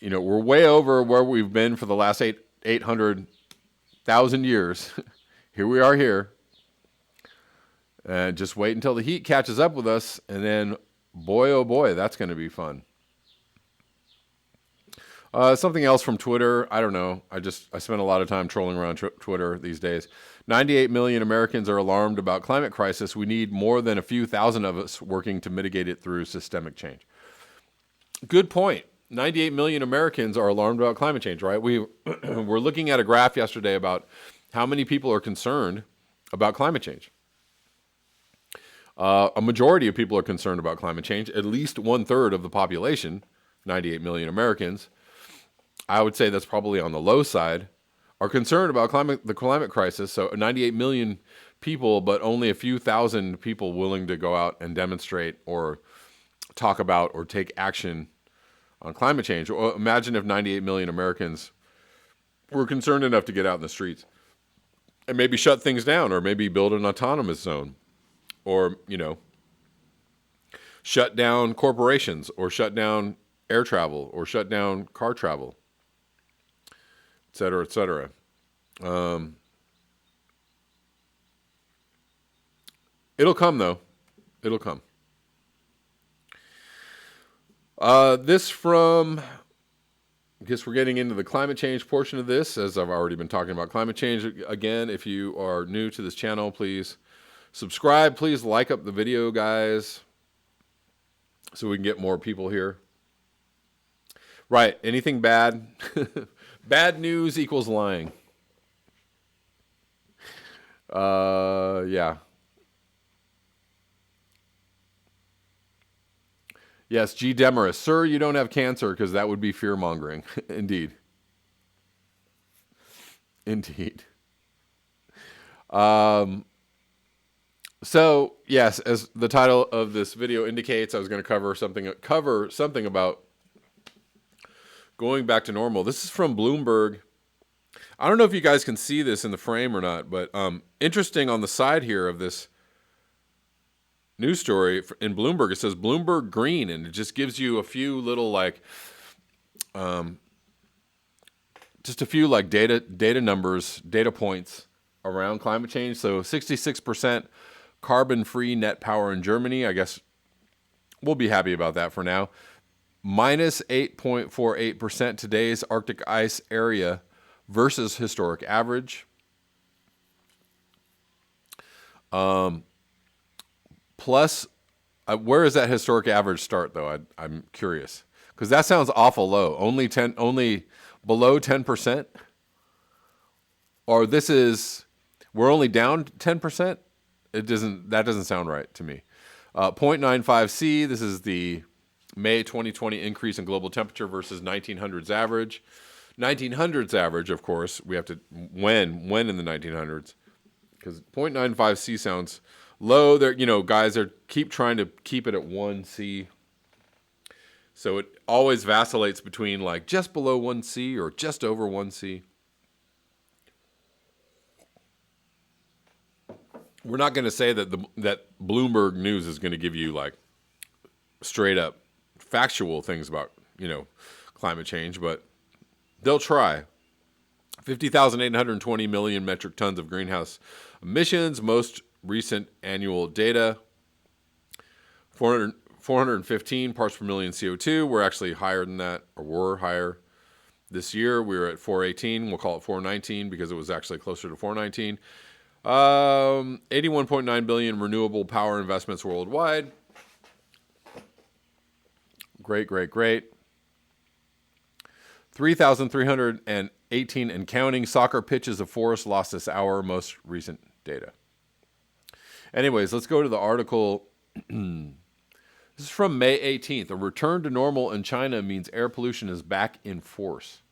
we're way over where we've been for the last 800,000 years. Here we are here. And just wait until the heat catches up with us. And then, boy, oh boy, that's going to be fun. Something else from Twitter. I don't know. I spend a lot of time trolling around Twitter these days. 98 million Americans are alarmed about climate crisis. We need more than a few thousand of us working to mitigate it through systemic change. Good point. 98 million Americans are alarmed about climate change, right? We were looking at a graph yesterday about how many people are concerned about climate change. A majority of people are concerned about climate change. At least 1/3 of the population, 98 million Americans, I would say that's probably on the low side, are concerned about the climate crisis. So 98 million people, but only a few thousand people willing to go out and demonstrate or talk about or take action on climate change. Well, imagine if 98 million Americans were concerned enough to get out in the streets and maybe shut things down, or maybe build an autonomous zone, or, shut down corporations, or shut down air travel, or shut down car travel, et cetera, et cetera. It'll come, though. It'll come. This from, I guess we're getting into the climate change portion of this, as I've already been talking about climate change. Again, if you are new to this channel, please subscribe. Please like up the video, guys, so we can get more people here. Right. Anything bad? Bad news equals lying. Yeah. Yes, G. Demarest. Sir, you don't have cancer, because that would be fear-mongering. Indeed. Indeed. So, yes, as the title of this video indicates, I was going to cover something about going back to normal. This is from Bloomberg. I don't know if you guys can see this in the frame or not, but interesting on the side here of this news story in Bloomberg, it says Bloomberg Green, and it just gives you a few little just a few data numbers, data points around climate change. So 66% carbon-free net power in Germany. I guess we'll be happy about that for now. Minus 8.48% today's Arctic ice area versus historic average. Plus, where does that historic average start, though? I'm curious, because that sounds awful low. Only below 10%, or we're only down 10%. That doesn't sound right to me. 0.95 C. This is the May 2020 increase in global temperature versus 1900s average. 1900s average, of course, we have to when in the 1900s, because 0.95 C sounds low. There, guys keep trying to keep it at 1 C. So it always vacillates between just below 1 C or just over 1 C. We're not going to say that that Bloomberg News is going to give you straight up factual things about, climate change, but they'll try. 50,820 million metric tons of greenhouse emissions, most recent annual data. 415 parts per million CO2. We're actually higher than that, or were higher. This year we were at 418. We'll call it 419 because it was actually closer to 419. 81.9 billion renewable power investments worldwide. Great. 3,318 and counting soccer pitches of forest lost this hour, most recent data. Anyways, let's go to the article. This is from May 18th. A return to normal in China means air pollution is back in force.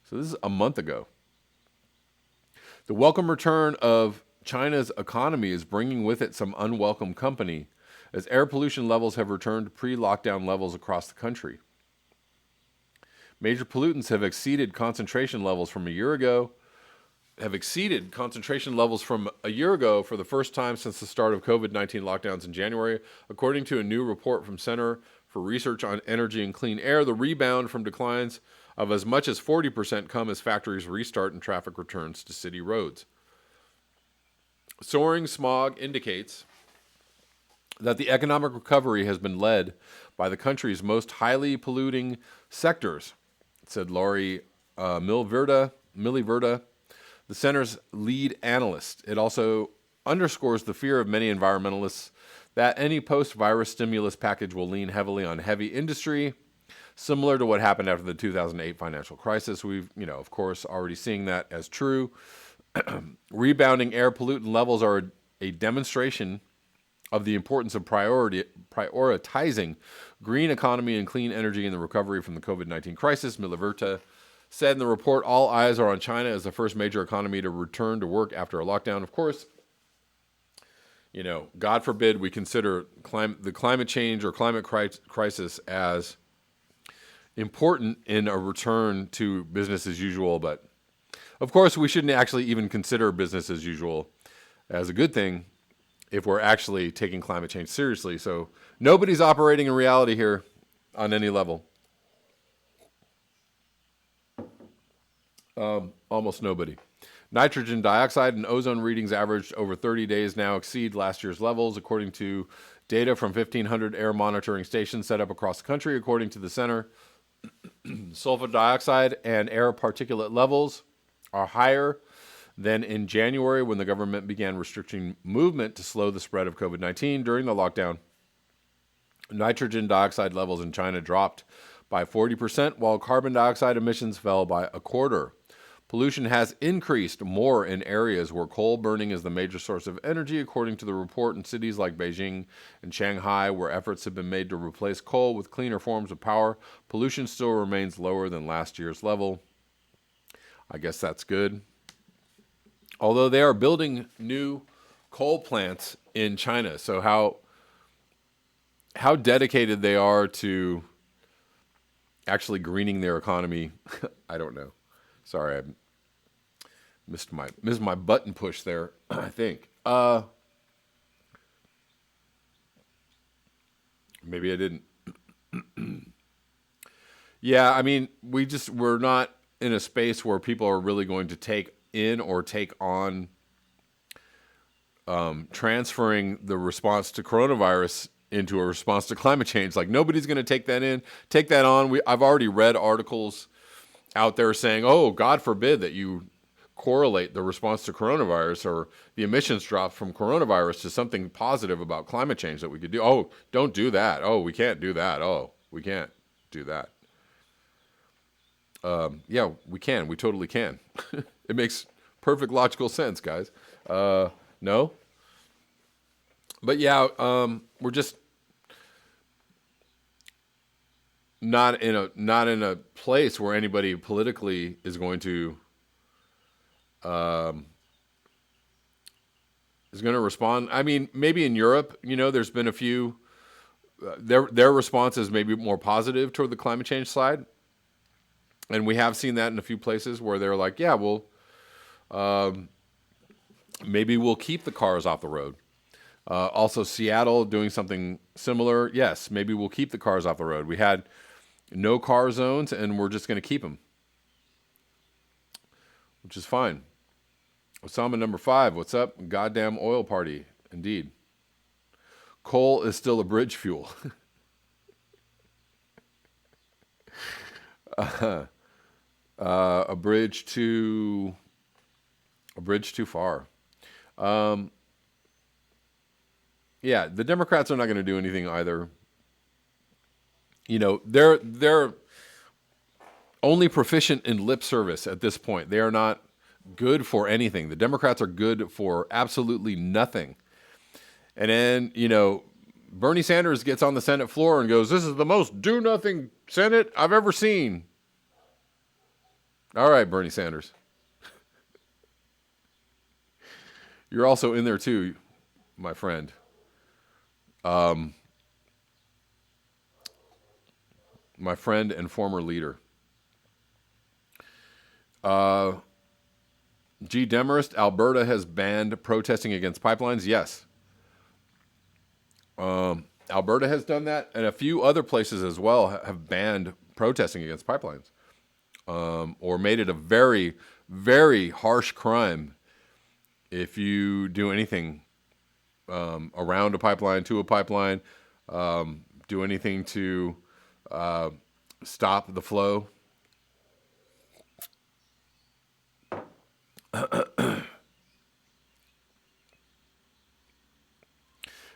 So this is a month ago. The welcome return of China's economy is bringing with it some unwelcome company, as air pollution levels have returned to pre-lockdown levels across the country. Major pollutants have exceeded concentration levels from a year ago for the first time since the start of COVID-19 lockdowns in January, according to a new report from Center for research on energy and clean air. The rebound from declines of as much as 40% come as factories restart and traffic returns to city roads. Soaring smog indicates that the economic recovery has been led by the country's most highly polluting sectors, said Laurie Miliverda, the center's lead analyst. It also underscores the fear of many environmentalists that any post-virus stimulus package will lean heavily on heavy industry, similar to what happened after the 2008 financial crisis. We've, of course, already seeing that as true. Rebounding air pollutant levels are a demonstration of the importance of prioritizing green economy and clean energy in the recovery from the COVID-19 crisis. Miliverta said in the report, all eyes are on China as the first major economy to return to work after a lockdown. Of course, God forbid we consider the climate change or climate crisis as important in a return to business as usual. But of course, we shouldn't actually even consider business as usual as a good thing if we're actually taking climate change seriously. So nobody's operating in reality here on any level. Almost nobody. Nitrogen dioxide and ozone readings averaged over 30 days now exceed last year's levels, according to data from 1,500 air monitoring stations set up across the country. According to the center, sulfur dioxide and air particulate levels are higher than in January, when the government began restricting movement to slow the spread of COVID-19 during the lockdown. Nitrogen dioxide levels in China dropped by 40%, while carbon dioxide emissions fell by a quarter. Pollution has increased more in areas where coal burning is the major source of energy, according to the report. In cities like Beijing and Shanghai, where efforts have been made to replace coal with cleaner forms of power, pollution still remains lower than last year's level. I guess that's good. Although they are building new coal plants in China, so how dedicated they are to actually greening their economy, I don't know. Sorry, I missed my button push there, I think. Maybe I didn't. Yeah, I mean, we're not in a space where people are really going to take in or take on transferring the response to coronavirus into a response to climate change. Like, nobody's going to take that on. I've already read articles out there saying, oh, God forbid that you correlate the response to coronavirus or the emissions drops from coronavirus to something positive about climate change that we could do. Oh, don't do that. Oh, we can't do that. Oh, we can't do that. Yeah, we can. We totally can. It makes perfect logical sense, guys. No? But yeah, we're just not in a place where anybody politically is going to respond. I mean, maybe in Europe, there's been a few. Their response is maybe more positive toward the climate change side, and we have seen that in a few places where they're like, yeah, well, maybe we'll keep the cars off the road. Also, Seattle doing something similar. Yes, maybe we'll keep the cars off the road. We had no car zones, and we're just going to keep them, which is fine. Osama number 5, what's up? Goddamn oil party, indeed. Coal is still a bridge fuel. A bridge too far. Yeah, the Democrats are not going to do anything either. They're only proficient in lip service at this point. They are not good for anything. The Democrats are good for absolutely nothing. And then, Bernie Sanders gets on the Senate floor and goes, "This is the most do-nothing Senate I've ever seen." All right, Bernie Sanders. You're also in there too, my friend. My friend and former leader. G. Demarest, Alberta has banned protesting against pipelines. Yes. Alberta has done that, and a few other places as well have banned protesting against pipelines, or made it a very, very harsh crime if you do anything around a pipeline, to a pipeline, do anything to stop the flow.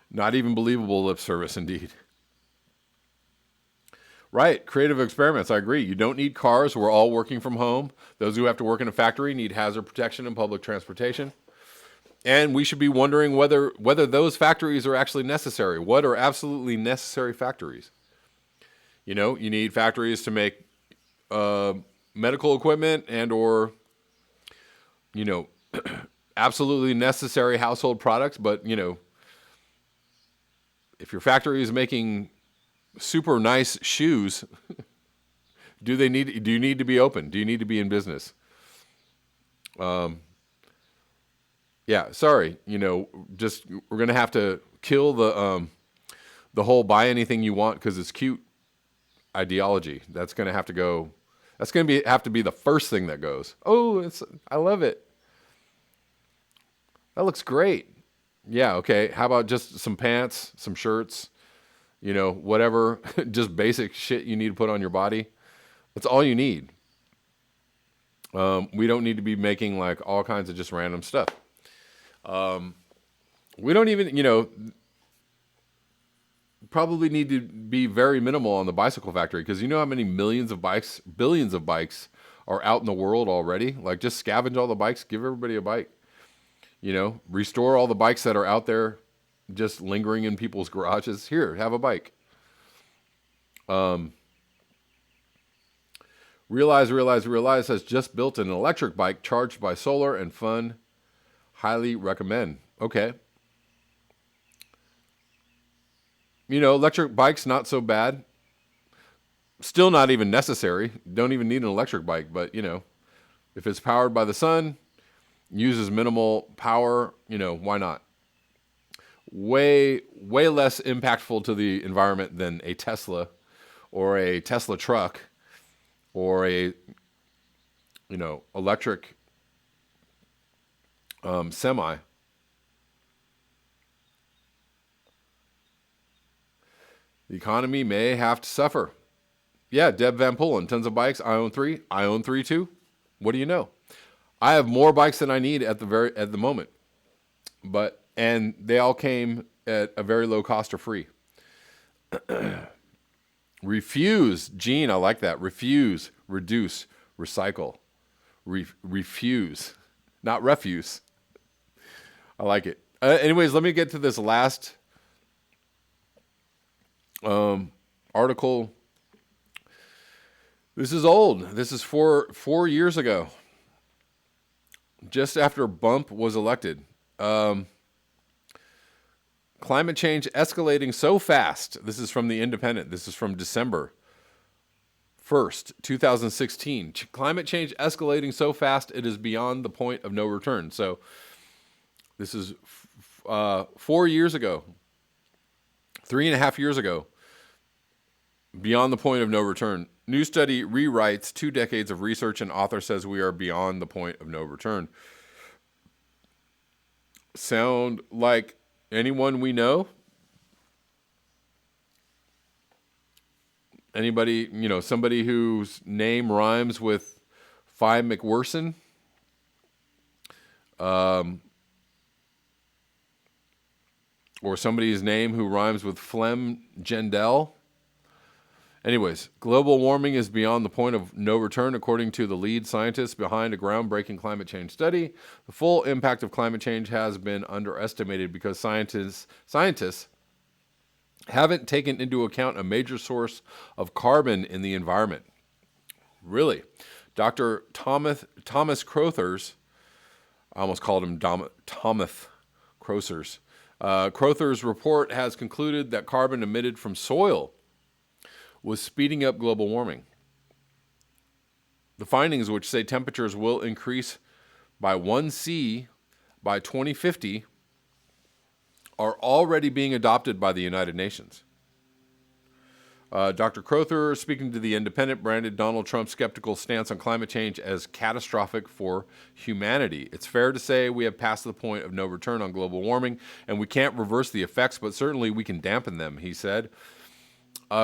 Not even believable lip service, indeed. Right, creative experiments, I agree. You don't need cars. We're all working from home. Those who have to work in a factory need hazard protection and public transportation. And we should be wondering whether those factories are actually necessary. What are absolutely necessary factories? You know, you need factories to make medical equipment and or, you know, absolutely necessary household products. But, you know, if your factory is making super nice shoes, do you need to be open? Do you need to be in business? Yeah, sorry. You know, just we're gonna have to kill the whole buy anything you want because it's cute ideology. That's gonna have to go. That's gonna have to be the first thing that goes. Oh, I love it. That looks great. Yeah, okay. How about just some pants, some shirts, you know, whatever, just basic shit you need to put on your body. That's all you need. We don't need to be making like all kinds of just random stuff. We don't even, you know, probably need to be very minimal on the bicycle factory because you know how many millions of bikes, billions of bikes are out in the world already? Like just scavenge all the bikes, give everybody a bike. You know, restore all the bikes that are out there just lingering in people's garages. Here, have a bike. Realize has just built an electric bike charged by solar and fun. Highly recommend. Okay. You know, electric bike's not so bad. Still not even necessary. Don't even need an electric bike, but you know, if it's powered by the sun, uses minimal power, you know, why not? Way less impactful to the environment than a Tesla or a Tesla truck or a, you know, electric semi. The economy may have to suffer. Yeah, Deb Van Pullen, tons of bikes. I own 3. I own 3 too. What do you know? I have more bikes than I need at the moment, and they all came at a very low cost or free. Refuse, Gene, I like that. Refuse, reduce, recycle. Refuse, not refuse. I like it. Anyways, let me get to this last article. This is old. This is 4 years ago. Just after Bump was elected. Climate change escalating so fast. This is from The Independent. This is from December 1st, 2016. Climate change escalating so fast it is beyond the point of no return. So this is 4 years ago, 3.5 years ago, beyond the point of no return. New study rewrites 2 decades of research, and author says we are beyond the point of no return. Sound like anyone we know? Anybody, you know, somebody whose name rhymes with Phi McWherson? Or somebody's name who rhymes with Flem Gendel? Anyways, global warming is beyond the point of no return, according to the lead scientist behind a groundbreaking climate change study. The full impact of climate change has been underestimated because scientists haven't taken into account a major source of carbon in the environment. Really? Dr. Thomas Crothers, I almost called him Thomas Crothers. Crothers' report has concluded that carbon emitted from soil was speeding up global warming. The findings, which say temperatures will increase by 1°C by 2050, are already being adopted by the United Nations. Dr. Crowther, speaking to The Independent, branded Donald Trump's skeptical stance on climate change as catastrophic for humanity. It's fair to say we have passed the point of no return on global warming, and we can't reverse the effects, but certainly we can dampen them, he said.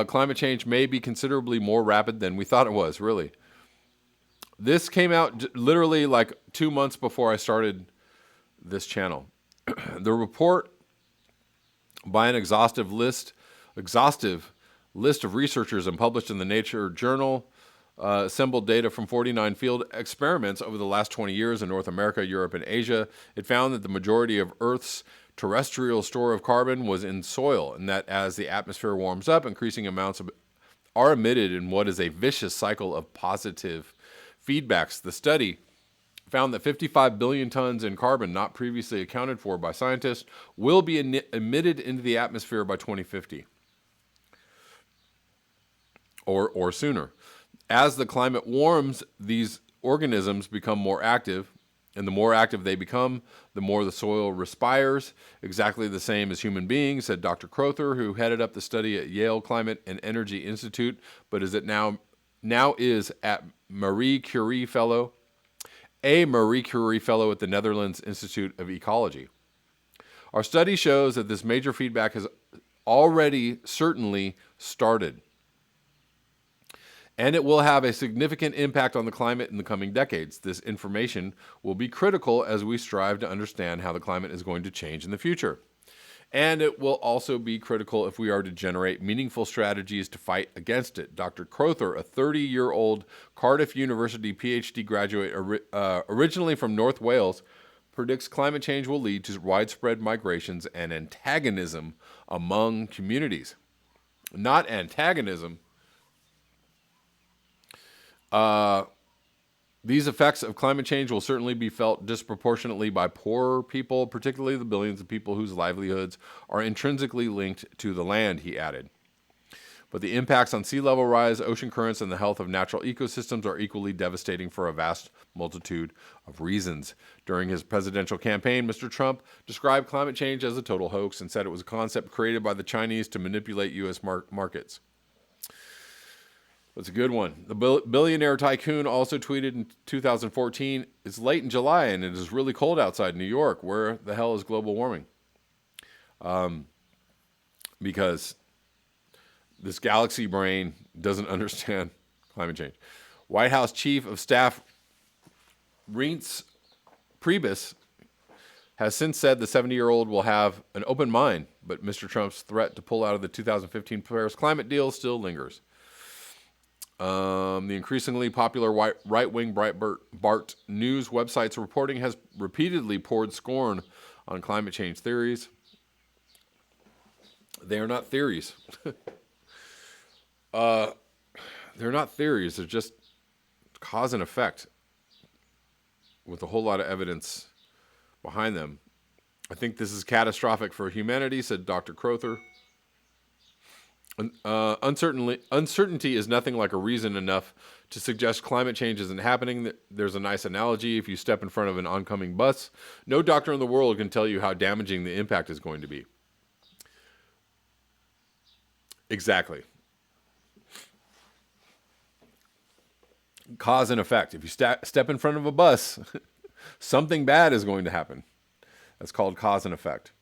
Climate change may be considerably more rapid than we thought it was, really. This came out literally like 2 months before I started this channel. The report, by an exhaustive list of researchers and published in the Nature journal, assembled data from 49 field experiments over the last 20 years in North America, Europe, and Asia. It found that the majority of Earth's terrestrial store of carbon was in soil, and that as the atmosphere warms up, increasing amounts are emitted in what is a vicious cycle of positive feedbacks. The study found that 55 billion tons in carbon not previously accounted for by scientists will be emitted into the atmosphere by 2050 or sooner. As the climate warms, these organisms become more active, and the more active they become, the more the soil respires, exactly the same as human beings, said Dr. Crowther, who headed up the study at Yale Climate and Energy Institute, but is now is a Marie Curie Fellow at the Netherlands Institute of Ecology. Our study shows that this major feedback has already certainly started, and it will have a significant impact on the climate in the coming decades. This information will be critical as we strive to understand how the climate is going to change in the future. And it will also be critical if we are to generate meaningful strategies to fight against it. Dr. Crowther, a 30-year-old Cardiff University PhD graduate originally from North Wales, predicts climate change will lead to widespread migrations and antagonism among communities. Not antagonism. These effects of climate change will certainly be felt disproportionately by poorer people, particularly the billions of people whose livelihoods are intrinsically linked to the land, he added. But the impacts on sea level rise, ocean currents, and the health of natural ecosystems are equally devastating for a vast multitude of reasons. During his presidential campaign, Mr. Trump described climate change as a total hoax and said it was a concept created by the Chinese to manipulate U.S. markets. That's a good one. The billionaire tycoon also tweeted in 2014, "It's late in July and it is really cold outside New York. Where the hell is global warming?" Because this galaxy brain doesn't understand climate change. White House Chief of Staff Reince Priebus has since said the 70-year-old will have an open mind, but Mr. Trump's threat to pull out of the 2015 Paris climate deal still lingers. The increasingly popular right-wing Breitbart News website's reporting has repeatedly poured scorn on climate change theories. They are not theories. They're not theories. They're just cause and effect with a whole lot of evidence behind them. I think this is catastrophic for humanity, said Dr. Crowther. Uncertainty is nothing like a reason enough to suggest climate change isn't happening. There's a nice analogy. If you step in front of an oncoming bus, no doctor in the world can tell you how damaging the impact is going to be. Exactly. Cause and effect. If you step in front of a bus, something bad is going to happen. That's called cause and effect.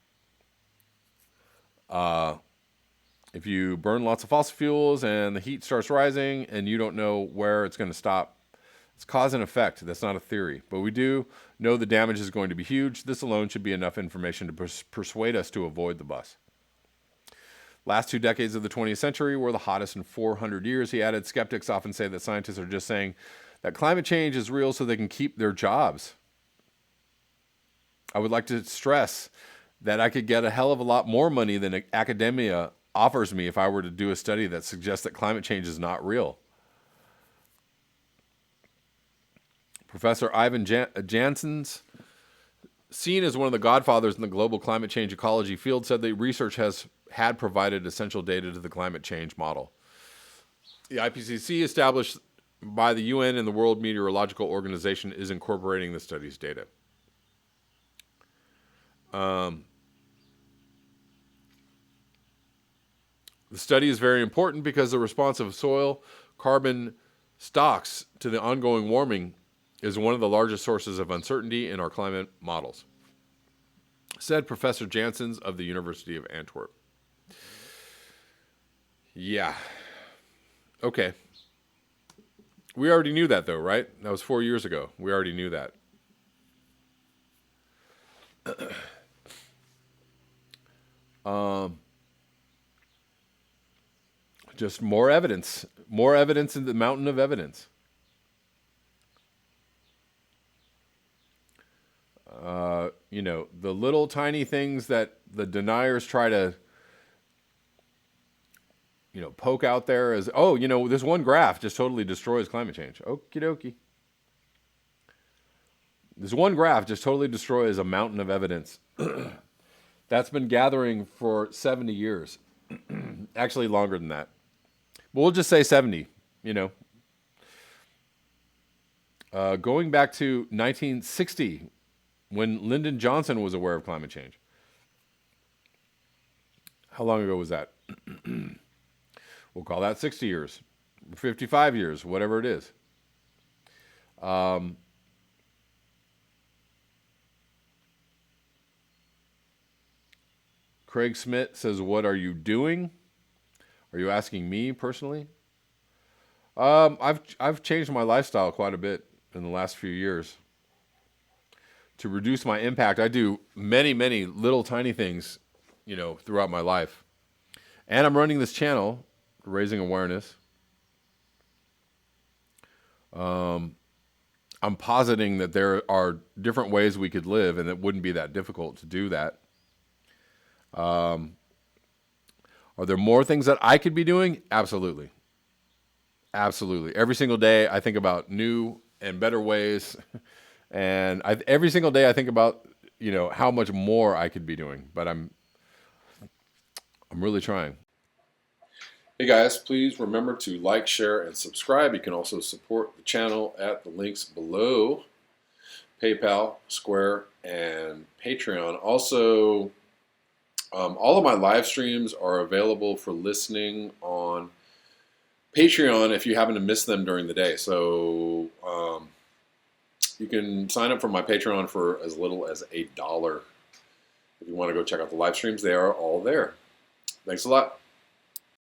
If you burn lots of fossil fuels and the heat starts rising and you don't know where it's going to stop, it's cause and effect. That's not a theory. But we do know the damage is going to be huge. This alone should be enough information to persuade us to avoid the bus. Last 2 decades of the 20th century were the hottest in 400 years, he added. Skeptics often say that scientists are just saying that climate change is real so they can keep their jobs. I would like to stress that I could get a hell of a lot more money than academia offers me if I were to do a study that suggests that climate change is not real. Professor Ivan Janssens, seen as one of the godfathers in the global climate change ecology field, said that research had provided essential data to the climate change model. The IPCC, established by the UN and the World Meteorological Organization, is incorporating the study's data. The study is very important because the response of soil carbon stocks to the ongoing warming is one of the largest sources of uncertainty in our climate models, said Professor Janssens of the University of Antwerp. Yeah. Okay. We already knew that, though, right? That was 4 years ago. We already knew that. Just more evidence in the mountain of evidence. The little tiny things that the deniers try to, poke out there as, this one graph just totally destroys climate change. Okie dokie. This one graph just totally destroys a mountain of evidence that's been gathering for 70 years. Actually, longer than that. But we'll just say 70, going back to 1960, when Lyndon Johnson was aware of climate change. How long ago was that? We'll call that 60 years, 55 years, whatever it is. Craig Smith says, "What are you doing?" Are you asking me personally? I've changed my lifestyle quite a bit in the last few years to reduce my impact. I do many, many little tiny things, throughout my life, and I'm running this channel, raising awareness. I'm positing that there are different ways we could live, and it wouldn't be that difficult to do that. Are there more things that I could be doing? Absolutely. Absolutely. Every single day I think about new and better ways. And every single day I think about, how much more I could be doing. But I'm really trying. Hey guys, please remember to like, share, and subscribe. You can also support the channel at the links below. PayPal, Square, and Patreon. Also, all of my live streams are available for listening on Patreon if you happen to miss them during the day. So you can sign up for my Patreon for as little as $1. If you want to go check out the live streams, they are all there. Thanks a lot.